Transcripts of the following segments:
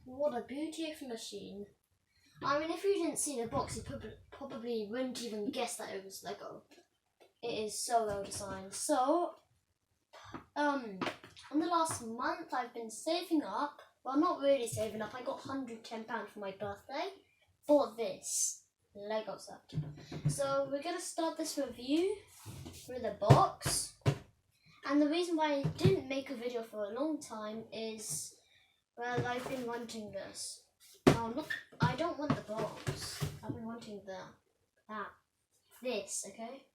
What a beauty of a machine. I mean, if you didn't see the box, you probably wouldn't even guess that it was Lego. It is so well designed. So, in the last month, I've been saving up. Well, not really saving up. I got £110 for my birthday for this Lego set. So, we're going to start this review with a box. And the reason why I didn't make a video for a long time is, well, I've been wanting this. No, I don't want the box. I've been wanting this, okay?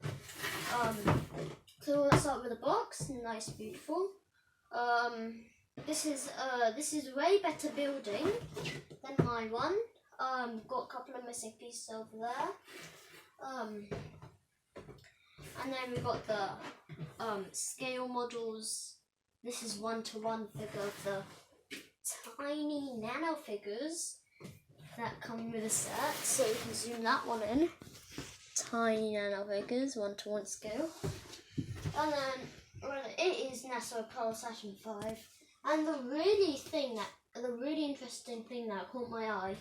So let's start with the box. Nice, beautiful. This is way better building than my one. Got a couple of missing pieces over there. And then we got the scale models. This is 1-to-1 figure of the tiny nano figures that come with a set. So you can zoom that one in. Tiny nano figures, 1-to-1 scale. And then it is NASA Apollo Saturn V. And the really interesting thing that caught my eye.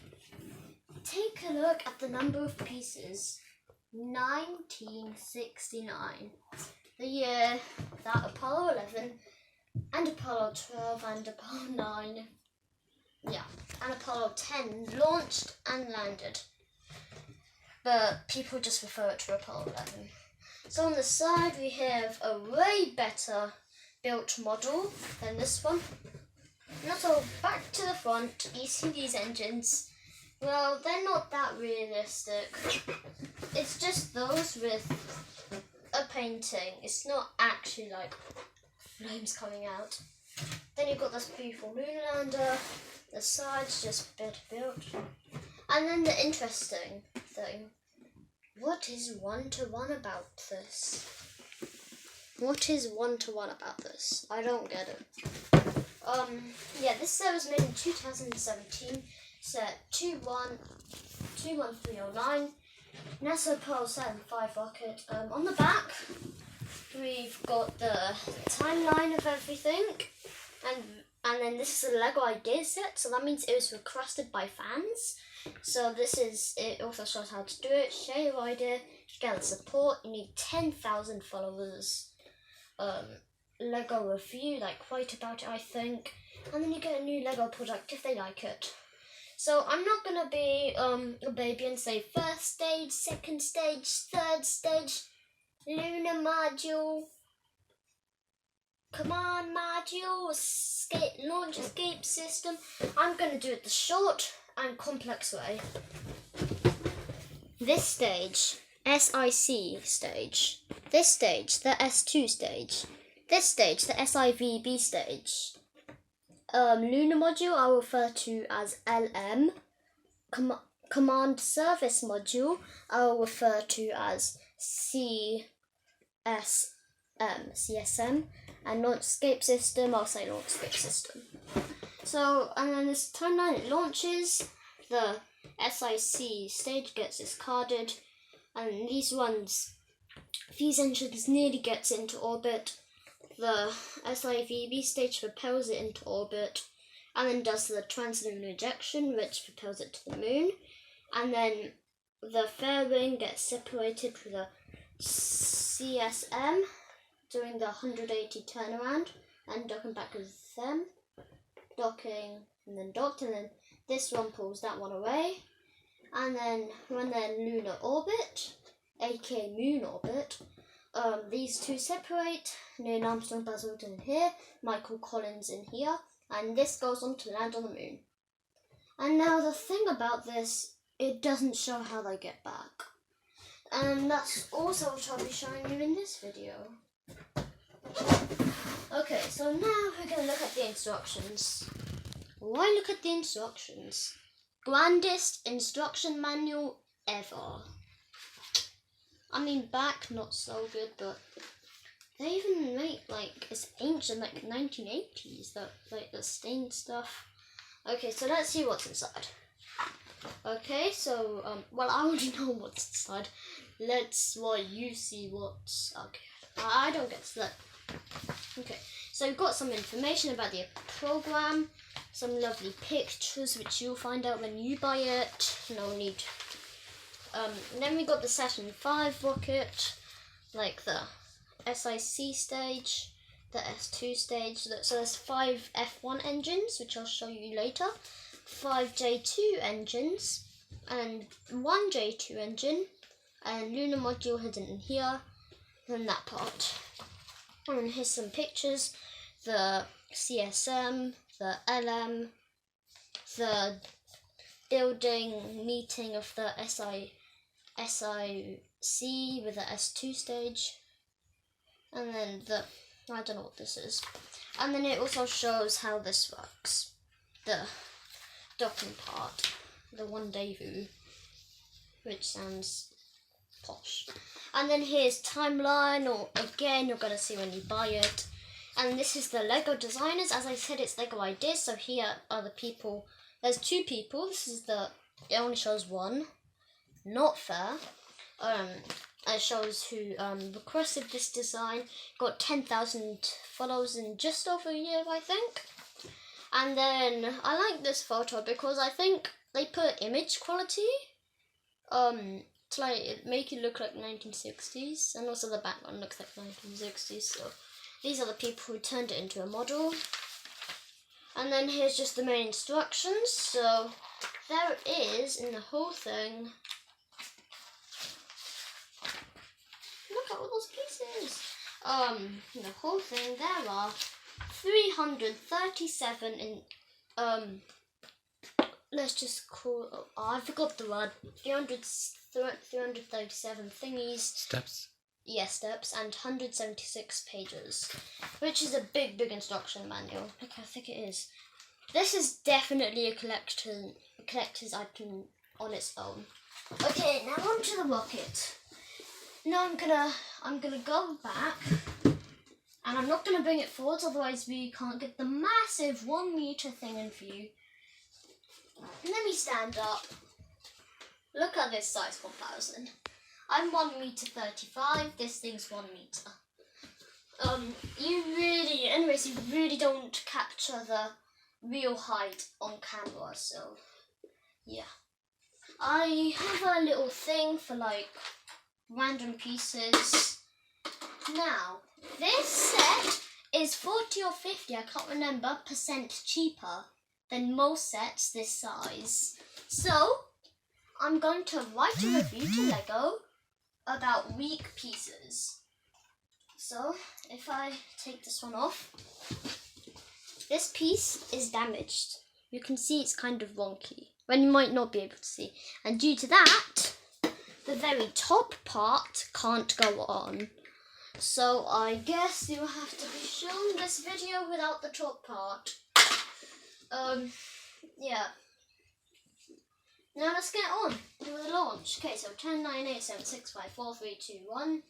Take a look at the number of pieces. 1969, the year that Apollo 11 and Apollo 12 and Apollo 9, and Apollo 10 launched and landed, but people just refer it to Apollo 11. So on the side we have a way better built model than this one. Now so back to the front, you see these engines. Well, they're not that realistic. It's just those with a painting. It's not actually like flames coming out. Then you've got this beautiful moon lander. The sides just better built. And then the interesting thing. What is 1-to-1 about this? What is 1-to-1 about this? I don't get it. This set was made in 2017. Set 21309, NASA Apollo Saturn V rocket. On the back, we've got the timeline of everything, and then this is a Lego idea set, so that means it was requested by fans. So it also shows how to do it, share your idea, get the support. You need 10,000 followers. Lego review, write about it, I think, and then you get a new Lego product if they like it. So I'm not going to be a baby and say first stage, second stage, third stage, lunar module, command module, launch escape system. I'm going to do it the short and complex way. This stage, SIC stage. This stage, the S2 stage. This stage, the SIVB stage. Lunar module I'll refer to as LM. Command service module I'll refer to as CSM. And launch escape system I'll say launch escape system. So, and then this timeline, it launches, the SIC stage gets discarded, and these engines nearly gets into orbit. The SIVB stage propels it into orbit, and then does the translunar ejection, which propels it to the moon. And then the fairing gets separated from the CSM, doing the 180 turnaround, and docking back with them. Docking, and then docked, and then this one pulls that one away. And then when they're in lunar orbit, aka moon orbit, these two separate. Neil Armstrong, Buzz Aldrin in here, Michael Collins in here, and this goes on to land on the moon. And now the thing about this, it doesn't show how they get back. And that's also what I'll be showing you in this video. Okay, so now we're going to look at the instructions. Why look at the instructions? Grandest instruction manual ever. I mean, back, not so good, but they even make, it's ancient, 1980s, the stained stuff. Okay, so let's see what's inside. Okay, so, well, I already know what's inside. You see what's, okay. I don't get to that. Okay, so we've got some information about the program, some lovely pictures which you'll find out when you buy it. No need. Then we got the Saturn V rocket, like the SIC stage, the S2 stage. So there's 5 F1 engines, which I'll show you later, 5 J2 engines, and 1 J2 engine, and lunar module hidden in here, and that part. And here's some pictures, the CSM, the LM, the building meeting of the SIC with the S2 stage, and then I don't know what this is. And then it also shows how this works, the docking part, the rendezvous, which sounds posh. And then here's timeline, or again you're going to see when you buy it. And this is the Lego designers. As I said, it's Lego ideas, so here are the people. There's 2 people. This is it only shows 1. Not fair. It shows who requested this design. Got 10,000 followers in just over a year, I think. And then I like this photo because I think they put image quality to like make it look like 1960s, and also the background looks like 1960s. So these are the people who turned it into a model. And then here's just the main instructions. So there is in the whole thing. Look at all those pieces. In the whole thing there are 337 in let's just call I forgot the word. 337 thingies. Steps. Yeah, steps, and 176 pages, which is a big instruction manual. Look how thick it is. This is definitely a collector's item on its own. Okay, now on to the rocket. Now I'm gonna go back, and I'm not gonna bring it forwards, otherwise we can't get the massive 1 meter thing in view. Let me stand up. Look at this size comparison. I'm 1 meter 35. This thing's 1 meter. You really don't capture the real height on camera. So, yeah. I have a little thing for like random pieces. Now, this set is 40 or 50, I can't remember, % cheaper than most sets this size. So, I'm going to write a review to Lego about weak pieces. So, if I take this one off, this piece is damaged. You can see it's kind of wonky, when you might not be able to see. And due to that, the very top part can't go on. So I guess you have to be shown this video without the top part. Yeah. Now let's get on with the launch. Okay, so 10, 9, 8, 7, 6, 5, 4, 3, 2, 1.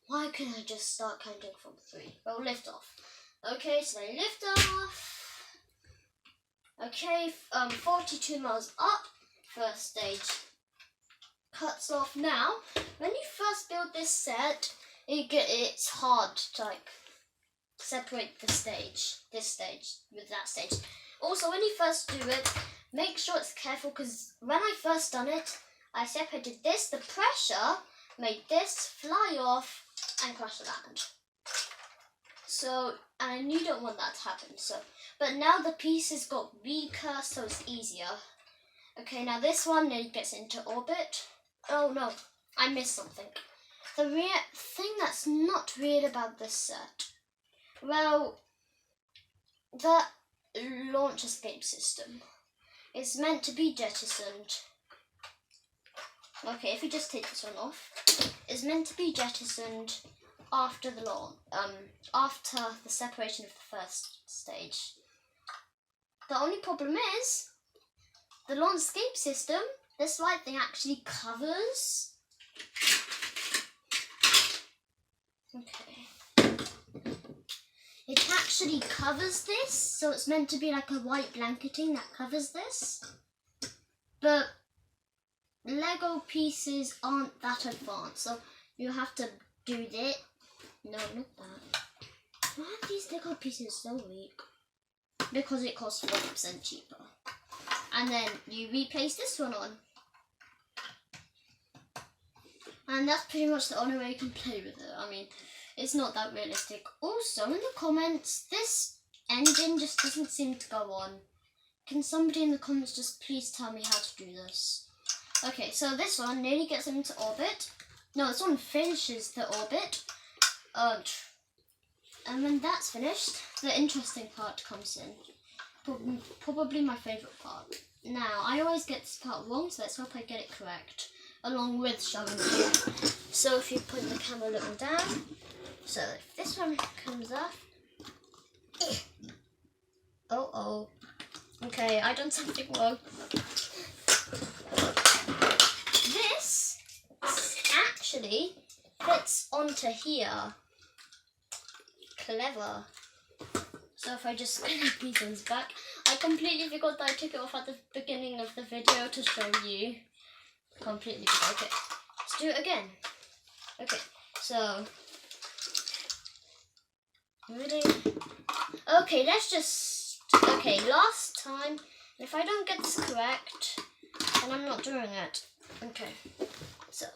Why can't I just start counting from 3? Well, lift off. Okay, so they lift off. Okay, 42 miles up. First stage cuts off. Now, when you first build this set, it's hard to like separate this stage with that stage. Also, when you first do it, make sure it's careful, because when I first done it, I separated this. The pressure made this fly off and crash the land. So, and you don't want that to happen. So, but now the pieces got weaker, so it's easier. Okay, now this one nearly gets into orbit. Oh no, I missed something. The thing that's not real about this set, well, the launch escape system is meant to be jettisoned. Okay, if we just take this one off, it's meant to be jettisoned after the launch, after the separation of the first stage. The only problem is the launch escape system, this white thing actually covers. Okay. It actually covers this, so it's meant to be like a white blanketing that covers this. But Lego pieces aren't that advanced, so you have to do this. No, not that. Why are these Lego pieces so weak? Because it costs 40% cheaper. And then you replace this one on. And that's pretty much the only way you can play with it. I mean, it's not that realistic. Also, in the comments, this engine just doesn't seem to go on. Can somebody in the comments just please tell me how to do this? Okay, so this one nearly gets into orbit. No, this one finishes the orbit. And when that's finished, the interesting part comes in. Probably my favourite part. Now, I always get this part wrong, so let's hope I get it correct. Along with showing you. So if you put the camera a little down, so if this one comes up. Oh. Okay, I done something wrong. This actually fits onto here. Clever. So if I just connect these ones back, I completely forgot that I took it off at the beginning of the video to show you. Completely forgot. Okay, let's do it again. Okay, so ready? Okay, let's just. Okay, last time. If I don't get this correct, then I'm not doing it. Okay, so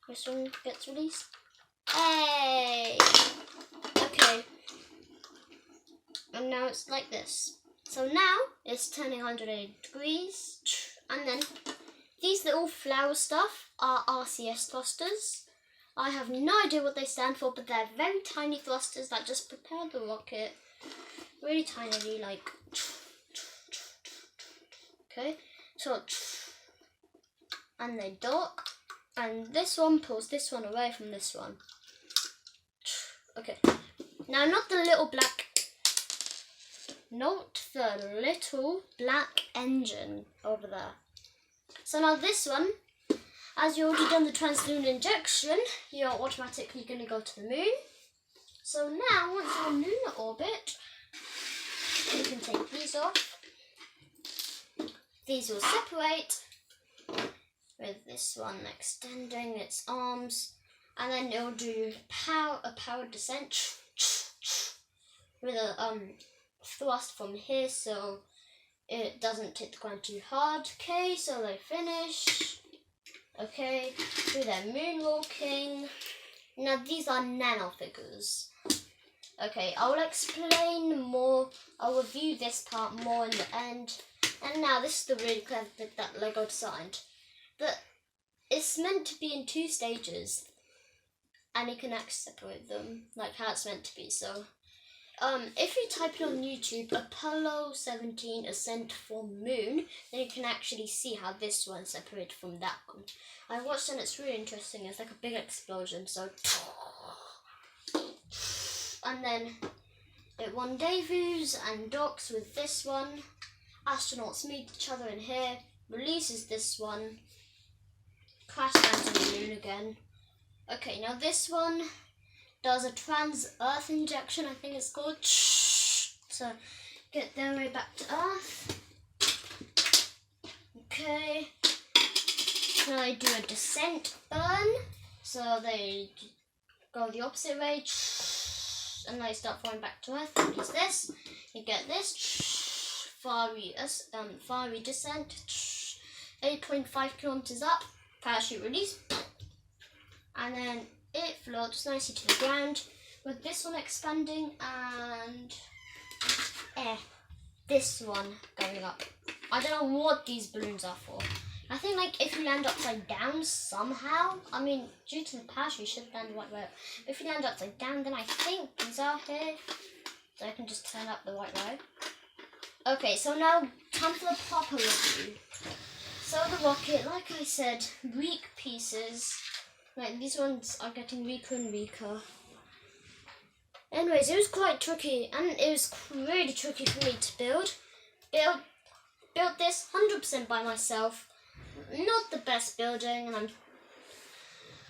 this one gets released. Hey! Okay. And now it's like this. So now it's turning 180 degrees. And then these little flower stuff are RCS thrusters. I have no idea what they stand for, but they're very tiny thrusters that just prepare the rocket really tinily, like. Okay, so and they dock, and this one pulls this one away from this one. Okay, now not the little black engine over there. So now this one, as you already done the translunar injection, you're automatically going to go to the moon. So now, once you're in lunar orbit, you can take these off. These will separate with this one extending its arms, and then it'll do a power descent with a thrust from here, so it doesn't hit the ground too hard. Okay, so they finish. Okay, do their moonwalking. Now these are nano figures. Okay, I'll explain more. I'll review this part more in the end. And now this is the really clever bit that Lego designed. But it's meant to be in 2 stages, and you can actually separate them like how it's meant to be. So, if you type it on YouTube, Apollo 17 Ascent for Moon, then you can actually see how this one's separated from that one. I watched and it's really interesting. It's like a big explosion. So, and then it rendezvous and docks with this one. Astronauts meet each other in here, releases this one, crash lands on the moon again. Okay, now this one does a trans-Earth injection, I think it's called, to get their way back to Earth. Okay, now they do a descent burn, so they go the opposite way, and they start falling back to Earth. Release this, you get this. Fiery descent, 8.5 kilometers up, parachute release, and then it floats nicely to the ground with this one expanding and this one going up. I don't know what these balloons are for. I think like if you land upside down somehow, I mean due to the parachute you should land the right way up. If you land upside down, then I think these are here, so I can just turn up the right way. Okay, so now time for the proper review. So the rocket, like I said, weak pieces. Like these ones are getting weaker and weaker. Anyways, it was quite tricky, and it was really tricky for me to build. Built this 100% by myself. Not the best building, and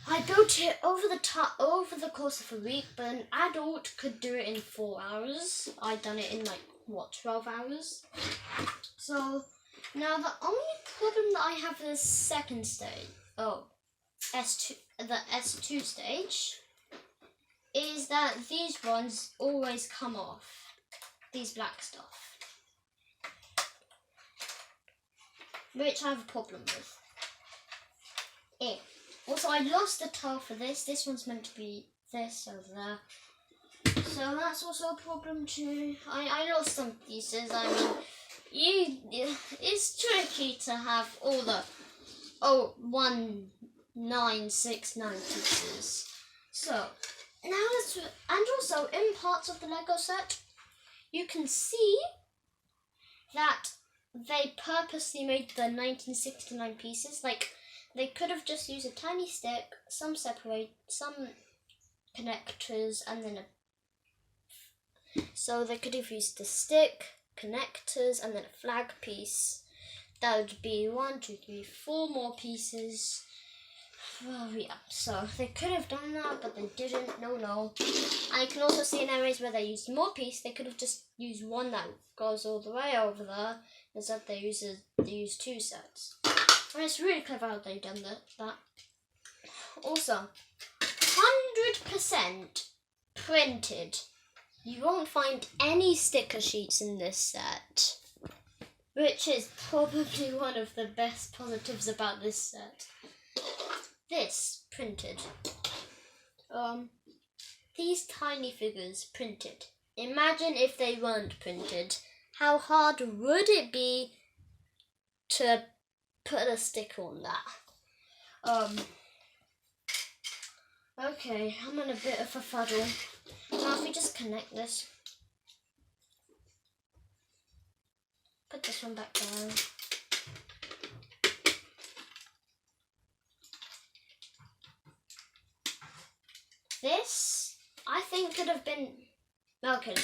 I built it over the course of a week, but an adult could do it in 4 hours. I'd done it in like, what, 12 hours? So now the only problem that I have is second stage. Oh, the S2 stage. is that these ones always come off. These black stuff. Which I have a problem with. Also, I lost the tile for this. This one's meant to be this over there. So that's also a problem too. I lost some pieces. I mean, it's tricky to have all the 1969 pieces. So now and also in parts of the Lego set, you can see that they purposely made the 1969 pieces. Like, they could have just used a tiny stick, some connectors, and then so they could have used the stick, connectors, and then a flag piece. That would be 1, 2, 3, 4 more pieces. Well, yeah, so they could have done that, but they didn't. No. I can also see in areas where they used more pieces, they could have just used one that goes all the way over there. Instead, they use 2 sets. And it's really clever how they've done that. Also, 100% printed. You won't find any sticker sheets in this set, which is probably one of the best positives about this set. This printed. These tiny figures printed. Imagine if they weren't printed. How hard would it be to put a sticker on that? Okay, I'm in a bit of a fuddle. Now if we just connect this. Put this one back down. This, I think, could have been... Okay,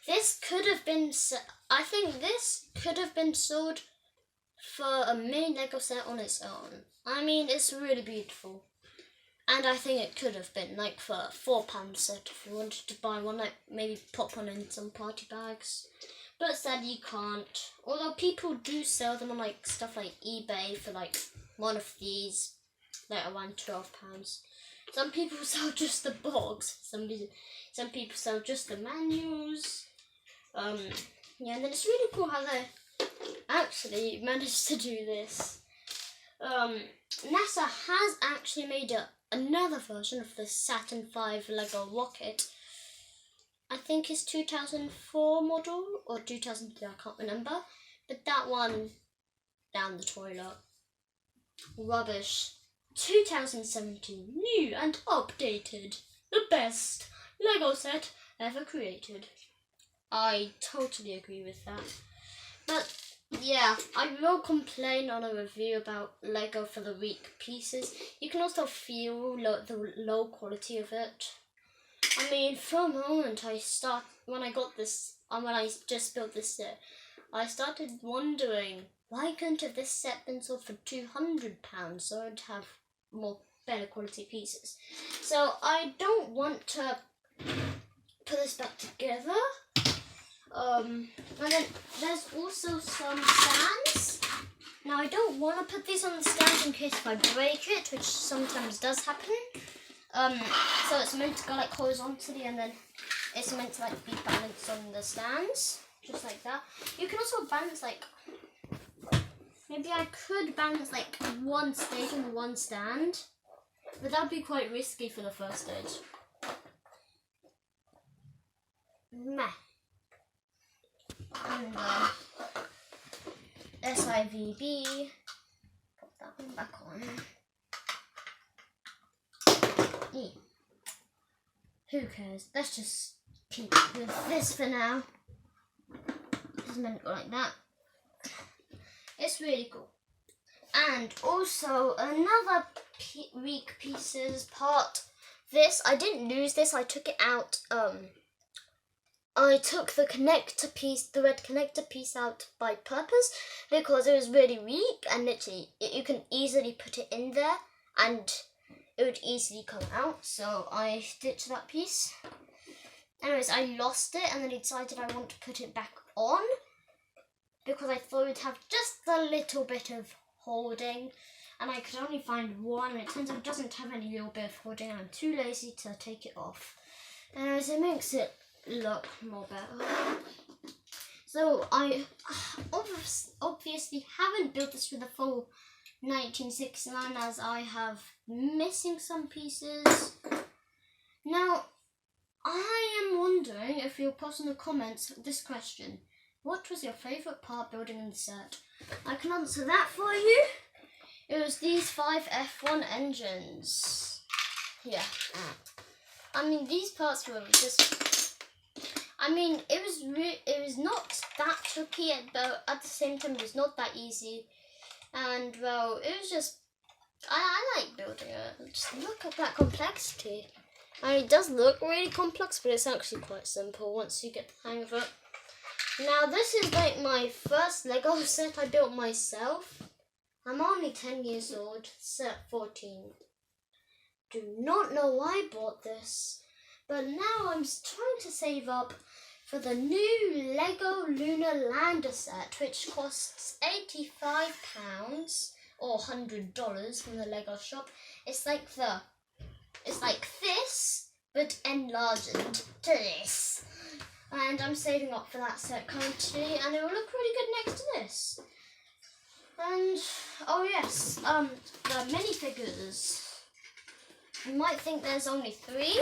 this could have been... I think this could have been sold for a mini Lego set on its own. I mean, it's really beautiful. And I think it could have been, like, for a £4 set if you wanted to buy one, like, maybe pop one in some party bags. But sadly you can't. Although people do sell them on, like, stuff like eBay for, like, one of these, like, around £12. Some people sell just the box. Some people sell just the manuals. Yeah, and then it's really cool how they actually managed to do this. NASA has actually made another version of the Saturn V Lego rocket. I think it's 2004 model or 2003, I can't remember. But that one, down the toilet. Rubbish. 2017, new and updated. The best Lego set ever created. I totally agree with that. But yeah, I will complain on a review about Lego for the weak pieces. You can also feel the low quality of it. I mean, for a moment, when I just built this set, I started wondering, why couldn't have this set been sold for £200 so I'd have better quality pieces? So I don't want to put this back together. And then there's also some stands. Now I don't want to put these on the stands in case if I break it, which sometimes does happen. So it's meant to go like horizontally, and then it's meant to like be balanced on the stands, just like that. You can also balance maybe I could balance like one stage on one stand, but that'd be quite risky for the first stage. Meh. And SIVB, put that one back on. Yeah. Who cares? Let's just keep with this for now. It's meant to go like that. It's really cool. And also another weak pieces part. I didn't lose this. I took it out. I took the connector piece, the red connector piece out by purpose because it was really weak, and literally you can easily put it in there and it would easily come out. So I ditched that piece. Anyways, I lost it and then I decided I want to put it back on because I thought it would have just a little bit of holding. and I could only find one, and it turns out it doesn't have any real bit of hoarding, and I'm too lazy to take it off. And it makes it look more better. So I obviously haven't built this with a full 1969, as I have missing some pieces. Now, I am wondering if you'll post in the comments this question. What was your favourite part building in the set? I can answer that for you. It was these 5 F1 engines. Yeah. I mean, these parts were just... I mean, it was not that tricky, but at the same time, it was not that easy. And, well, it was just... I like building it. Just look at that complexity. I mean, it does look really complex, but it's actually quite simple once you get the hang of it. Now, this is like my first Lego set I built myself. I'm only 10 years old, set 14. Do not know why I bought this, but now I'm trying to save up for the new Lego Lunar Lander set, which costs £85 or $100 from the Lego shop. It's like this, but enlarged to this. And I'm saving up for that set currently, and it will look really good next to this. And, oh yes, the minifigures. You might think there's only 3,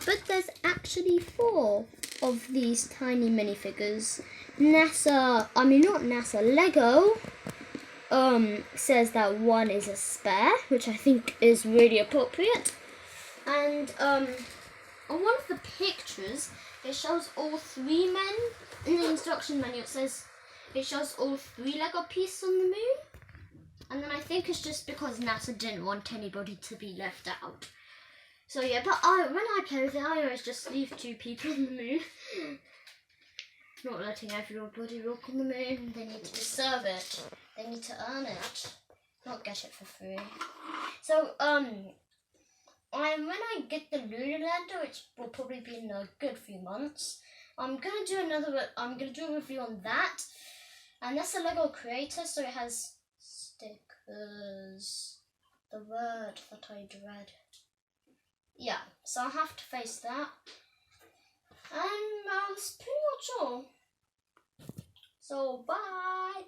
but there's actually 4 of these tiny minifigures. Lego says that one is a spare, which I think is really appropriate. And on one of the pictures, it shows all 3 men. In the instruction manual, it shows all 3 Lego pieces on the moon. And then I think it's just because NASA didn't want anybody to be left out. So yeah, but when I play with it, I always just leave 2 people on the moon. Not letting everybody walk on the moon. They need to deserve it. They need to earn it, not get it for free. So when I get the lunar lander, which will probably be in a good few months, I'm gonna do a review on that. And that's a Lego creator, so it has stickers. The word that I dread. Yeah, so I'll have to face that. And that's pretty much all. So bye.